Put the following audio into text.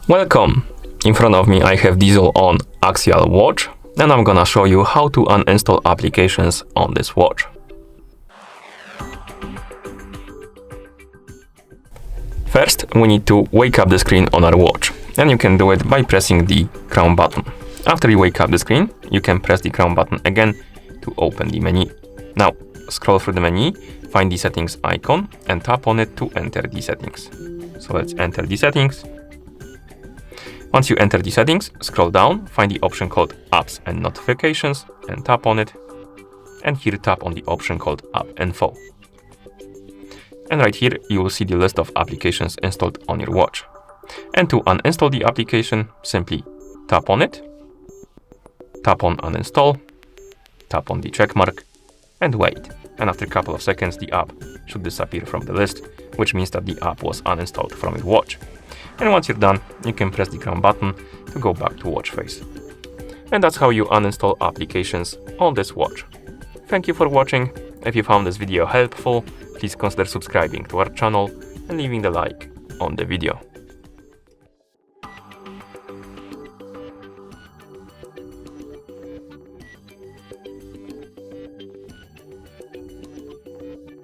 Welcome! In front of me I have DIESEL On Axial watch, and I'm gonna show you how to uninstall applications on this watch. First, we need to wake up the screen on our watch, and you can do it by pressing the crown button. After you wake up the screen, you can press the crown button again to open the menu. Now, scroll through the menu, find the settings icon, and tap on it to enter the settings. So let's enter the settings. Once you enter the settings, scroll down, find the option called Apps and Notifications, and tap on it. And here tap on the option called App Info. And right here, you will see the list of applications installed on your watch. And to uninstall the application, simply tap on it, tap on Uninstall, tap on the check mark, and wait. And after a couple of seconds, the app should disappear from the list, which means that the app was uninstalled from your watch. And once you're done, you can press the crown button to go back to watch face. And that's how you uninstall applications on this watch. Thank you for watching. If you found this video helpful, please consider subscribing to our channel and leaving the like on the video.